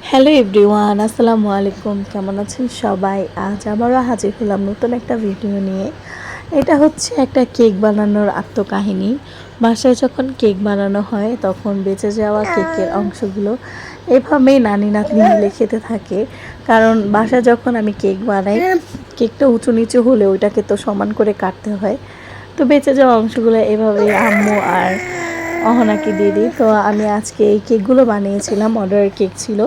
Hello everyone, আসসালামু আলাইকুম। কেমন আছেন সবাই? আজ আবারও হাজির হলাম নতুন একটা ভিডিও নিয়ে। এটা হচ্ছে একটা কেক বানানোর আত্মকাহিনী। বাসায় যখন কেক বানানো হয় তখন বেঁচে যাওয়া কেকের অংশগুলো এভাবেই নানি নাতনি মিলে খেতে থাকে। কারণ বাসায় যখন আমি কেক বানাই, কেকটা উঁচু নিচু হলে ওইটাকে তো সমান করে কাটতে হয়। তো বেঁচে যাওয়া অংশগুলো এভাবেই আম্মু আর অহনাকে দিয়ে দিই। তো আমি আজকে এই কেকগুলো বানিয়েছিলাম, অর্ডারের কেক ছিল।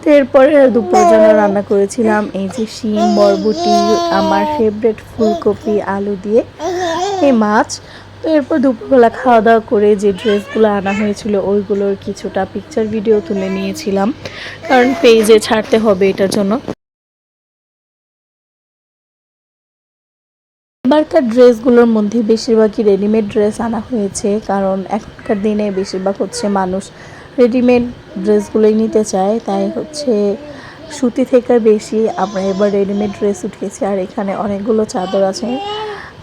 তো এরপরে দুপুরের জন্য রান্না করেছিলাম এই যে শিম, বরবটি, আমার ফেভারিট ফুলকপি, আলু দিয়ে এই মাছ। তো এরপর দুপুরবেলা খাওয়া দাওয়া করে যে ড্রেসগুলো আনা হয়েছিল ওইগুলোর কিছুটা পিকচার ভিডিও তুলে নিয়েছিলাম, কারণ পেজে ছাড়তে হবে এটার জন্য। এবারকার ড্রেসগুলোর মধ্যে বেশিরভাগই রেডিমেড ড্রেস আনা হয়েছে, কারণ এখনকার দিনে বেশিরভাগ হচ্ছে মানুষ রেডিমেড ড্রেসগুলোই নিতে চায়। তাই হচ্ছে সুতি থেকে বেশি আমরা এবার রেডিমেড ড্রেস উঠিয়েছি। আর এখানে অনেকগুলো চাদর আছে,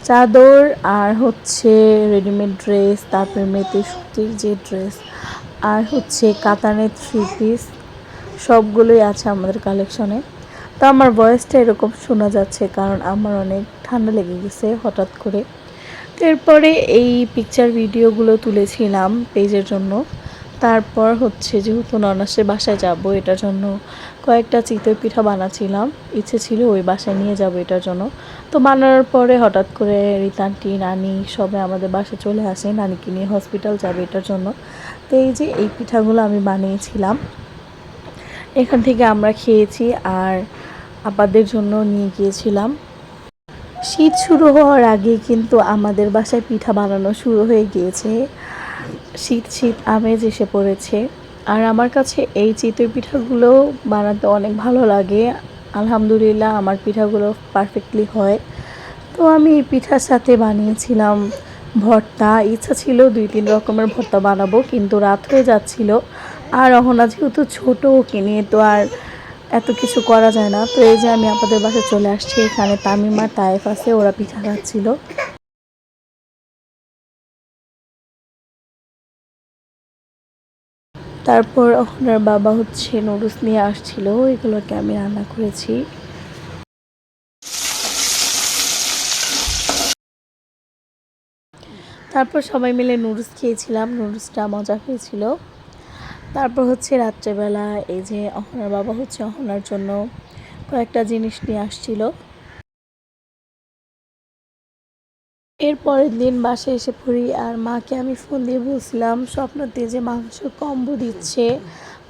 চাদর আর হচ্ছে রেডিমেড ড্রেস, তারপরে মেয়েতে সুতির যে ড্রেস, আর হচ্ছে কাতানের থ্রি পিস, সবগুলোই আছে আমাদের কালেকশনে। তো আমার ভয়েসটা এরকম শোনা যাচ্ছে কারণ আমার অনেক ঠান্ডা লেগে গেছে হঠাৎ করে। তো এরপরে এই পিকচার ভিডিওগুলো তুলেছিলাম পেজের জন্য। তারপর হচ্ছে যেহেতু ননাসের বাসায় যাব, এটার জন্য কয়েকটা চিতই পিঠা বানাচ্ছিলাম। ইচ্ছে ছিল ওই বাসায় নিয়ে যাব এটার জন্য। তো বানানোর পরে হঠাৎ করে রিতান্টি, নানি সবাই আমাদের বাসায় চলে আসে, নানিকে নিয়ে হসপিটাল যাবে এটার জন্য। তো এই যে এই পিঠাগুলো আমি বানিয়েছিলাম, এখান থেকে আমরা খেয়েছি আর আপাদের জন্য নিয়ে গিয়েছিলাম। শীত শুরু হওয়ার আগে কিন্তু আমাদের বাসায় পিঠা বানানো শুরু হয়ে গিয়েছে, শীত শীত আমেজ এসে পড়েছে। আর আমার কাছে এই চিতই পিঠাগুলো বানাতে অনেক ভালো লাগে। আলহামদুলিল্লাহ আমার পিঠাগুলো পারফেক্টলি হয়। তো আমি এই পিঠার সাথে বানিয়েছিলাম ভর্তা। ইচ্ছা ছিল 2-3 রকমের ভর্তা বানাবো, কিন্তু রাত হয়ে যাচ্ছিল। আর অহনা যেহেতু ছোটো, ওকে নিয়ে তো আর এত কিছু করা যায় না। তো এই যে আমি আপনাদের বাসায় চলে আসছি, এখানে তামিম আর তায়েফ আছে, ওরা পিঠা খাচ্ছিল। তারপর ওনার বাবা হচ্ছে নুডলস নিয়ে আসছিল, এগুলোকে আমি রান্না করেছি। তারপর সবাই মিলে নুডলস খেয়েছিলাম, নুডলসটা মজা হয়েছিল। তারপর হচ্ছে রাত্রেবেলা এই যে অহনার বাবা হচ্ছে অহনার জন্য কয়েকটা জিনিস নিয়ে আসছিল। এর পরের দিন বাসায় এসে পড়ি আর মাকে আমি ফোন দিয়ে বলছিলাম স্বপ্নতে যে মাংস কম্বো দিচ্ছে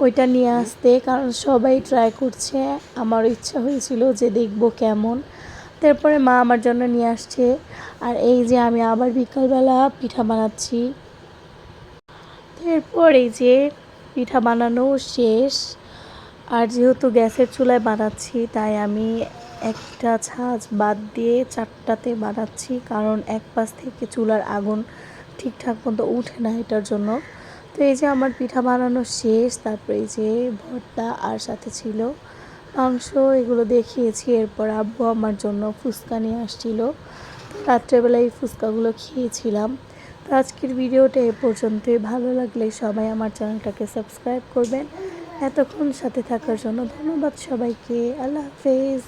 ওইটা নিয়ে আসতে, কারণ সবাই ট্রাই করছে। আমারও ইচ্ছা হয়েছিল যে দেখবো কেমন। তারপরে মা আমার জন্য নিয়ে আসছে। আর এই যে আমি আবার বিকালবেলা পিঠা বানাচ্ছি। এরপর এই যে পিঠা বানানো শেষ। আর যেহেতু গ্যাসের চুলায় বানাচ্ছি তাই আমি একটা ছাঁচ বাদ দিয়ে 4টাতে বানাচ্ছি, কারণ এক পাশ থেকে চুলার আগুন ঠিকঠাক মতো উঠে না এটার জন্য। তো এই যে আমার পিঠা বানানো শেষ। তারপরে এই যে ভর্তা আর সাথে ছিল মাংস, এগুলো দেখিয়েছি। এরপর আব্বু আমার জন্য ফুচকা নিয়ে আসছিল, রাত্রেবেলায় এই ফুচকাগুলো খেয়েছিলাম। তো আজকের ভিডিওটা এ পর্যন্তই। ভালো লাগলে সবাই আমার চ্যানেলটাকে সাবস্ক্রাইব করবেন। এতক্ষণ সাথে থাকার জন্য ধন্যবাদ সবাইকে। আল্লাহ হাফেজ।